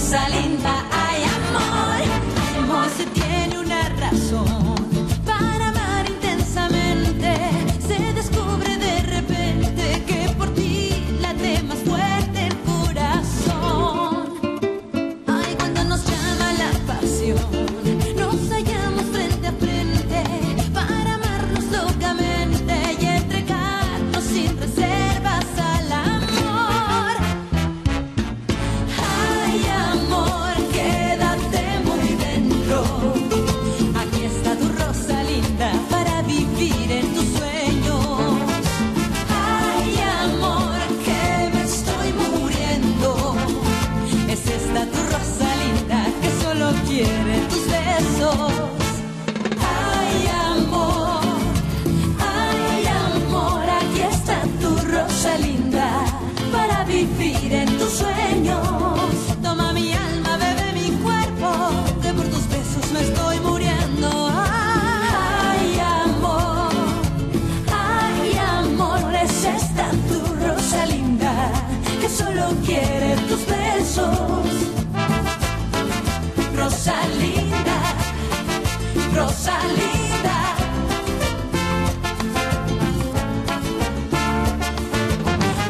Rosalinda, ay amor. Amor se tiene una razón para amar intensamente. Se descubre de repente que por ti late más fuerte el corazón. Ay, cuando nos llama la pasión, nos hallamos frente a frente para amarnos locamente y entregarnos sin reservas al amor. Ay, amor, quédate muy dentro. Aquí está tu Rosalinda para vivir en tus sueños. Ay, amor, que me estoy muriendo. Es esta tu Rosalinda que solo quiere tus besos. Ay, amor, aquí está tu Rosalinda para vivir en tus sueños. Toma mi alma, bebe mi cuerpo, que por tus besos me estoy muriendo. Ay, amor, es esta tu Rosalinda que solo quiere tus besos. Rosalinda, Rosalinda.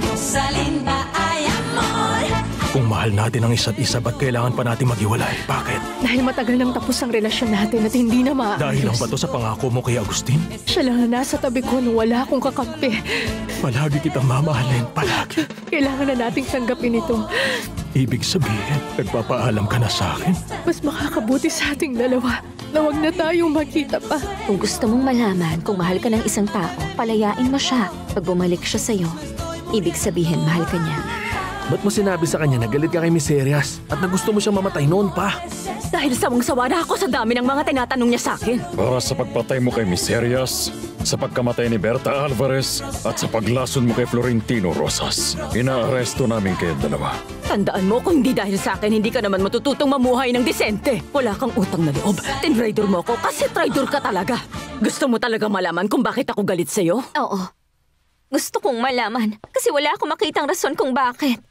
Rosalinda, ay amor. Kung mahal natin ang isa't isa, ba't kailangan pa natin maghiwalay? Bakit? Dahil matagal nang tapos ang relasyon natin at hindi na maayos. Dahil ang bato sa pangako mo kay Agustin? Siya lang ang nasa tabi ko nung wala akong kakampi. Palagi kitang mamahalin, palagi. Kailangan na nating tanggapin ito. Ibig sabihin, nagpapaalam ka na sa akin? Mas makakabuti sa ating dalawa na huwag na tayong magkita pa. Kung gusto mong malaman kung mahal ka ng isang tao, palayain mo siya. Pag bumalik siya sa'yo, ibig sabihin mahal ka niya. Ba't mo sinabi sa kanya na galit ka kay Miss Serias at na gusto mo siyang mamatay noon pa? Dahil sawang-sawa na ako sa dami ng mga tinatanong niya sa akin. Para sa pagpatay mo kay Miss Serias, sa pagkamatay ni Berta Alvarez, at sa paglason mo kay Florentino Rosas, inaaresto namin kayong dalawa. Tandaan mo, kung hindi dahil sa akin, hindi ka naman matututong mamuhay ng disente. Wala kang utang na loob. Tinraidor mo ako kasi traidor ka talaga. Gusto mo talaga malaman kung bakit ako galit sa'yo? Oo. Gusto kong malaman kasi wala akong makitang rason kung bakit.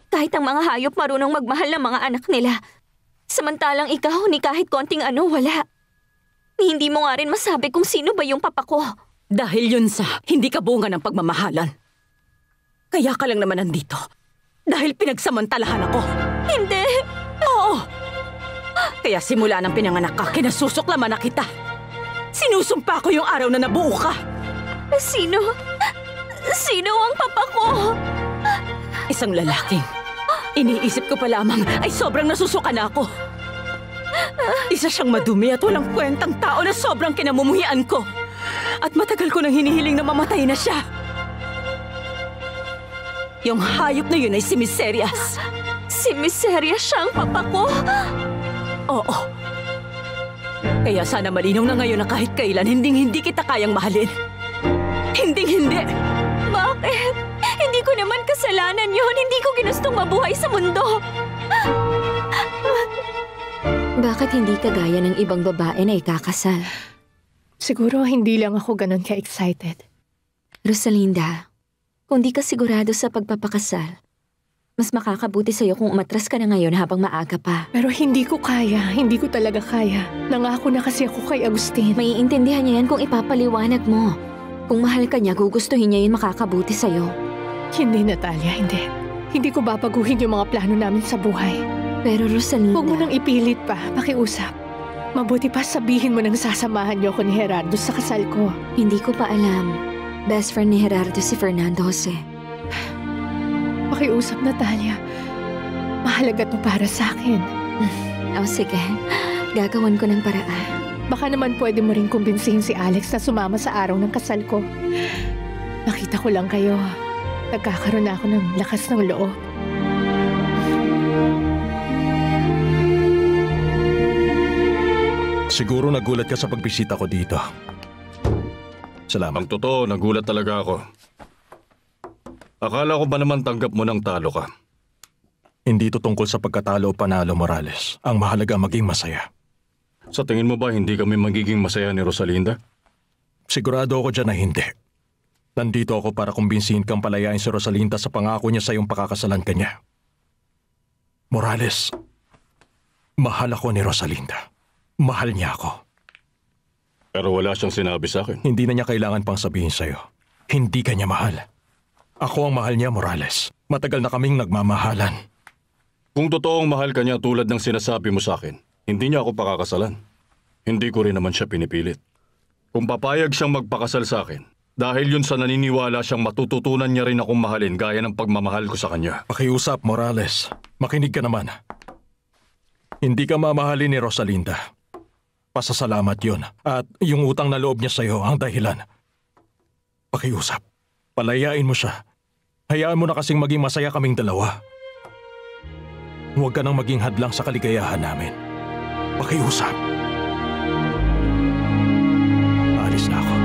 Kahit ang mga hayop marunong magmahal ng mga anak nila. Samantalang ikaw, ni kahit konting ano, wala. Ni hindi mo nga rin masabi kung sino ba yung papa ko. Dahil yun sa hindi ka bunga ng pagmamahalan. Kaya ka lang naman nandito. Dahil pinagsamantalahan ako. Hindi! Oo! Kaya simula nang pinanganak ka, kinasusuklaman na kita. Sinusumpa ko yung araw na nabuo ka. Sino? Sino ang papa ko? Isang lalaking. Iniisip ko pa lamang ay sobrang nasusuka na ako. Isa siyang madumi at walang kwentang tao na sobrang kinamumuhian ko. At matagal ko nang hinihiling na mamatay na siya. Yung hayop na yun ay si Miss Serias. Si Miss Serias siya ang papa ko? Oo. Kaya sana malinaw na ngayon na kahit kailan hindi kita kayang mahalin. Hindi. Bakit? Hindi ko naman kasalanan yun. Hindi ko ginustong mabuhay sa mundo. Bakit hindi ka gaya ng ibang babae na ikakasal? Siguro hindi lang ako ganun ka-excited. Rosalinda, kung di ka sigurado sa pagpapakasal, mas makakabuti sa'yo kung umatras ka na ngayon habang maaga pa. Pero hindi ko kaya. Hindi ko talaga kaya. Nangako na kasi ako kay Agustin. Maiintindihan niya yan kung ipapaliwanag mo. Kung mahal ka niya, gugustuhin niya yun makakabuti sa'yo. Hindi, Natalia, hindi. Hindi ko babaguhin yung mga plano namin sa buhay. Pero Rosalinda... Huwag mo nang ipilit pa, pakiusap. Mabuti pa sabihin mo nang sasamahan niyo ako ni Gerardo sa kasal ko. Hindi ko pa alam. Best friend ni Gerardo si Fernando Jose. Pakiusap, Natalia. Mahalaga to para sa akin. Sige. Gagawan ko ng paraan. Baka naman pwede mo rin kumbinsihin si Alex na sumama sa araw ng kasal ko. Nakita ko lang kayo. Nagkakaroon na ako ng lakas ng loob. Siguro nagulat ka sa pagbisita ko dito. Salamat. Ang totoo, nagulat talaga ako. Akala ko ba naman tanggap mo ng talo ka? Hindi to tungkol sa pagkatalo o panalo, Morales. Ang mahalaga maging masaya. Sa tingin mo ba hindi kami magiging masaya ni Rosalinda? Sigurado ako dyan na hindi. Nandito ako para kumbinsihin kang palayain si Rosalinda sa pangako niya sa iyong pakakasalan kanya. Morales, Mahal ako ni Rosalinda. Mahal niya ako. Pero wala siyang sinabi sa akin. Hindi na niya kailangan pang sabihin sa'yo. Hindi ka niya mahal. Ako ang mahal niya, Morales. Matagal na kaming nagmamahalan. Kung totoong mahal ka niya tulad ng sinasabi mo sa akin, hindi niya ako pakakasalan. Hindi ko rin naman siya pinipilit. Kung papayag siyang magpakasal sa akin, dahil yun sa naniniwala siyang matututunan niya rin akong mahalin gaya ng pagmamahal ko sa kanya. Pakiusap, Morales. Makinig ka naman. Hindi ka mamahalin ni Rosalinda. Pasasalamat yun. At yung utang na loob niya sa'yo ang dahilan. Pakiusap. Palayain mo siya. Hayaan mo na kasing maging masaya kaming dalawa. Huwag ka nang maging hadlang sa kaligayahan namin. Pakiusap. Alis na ako.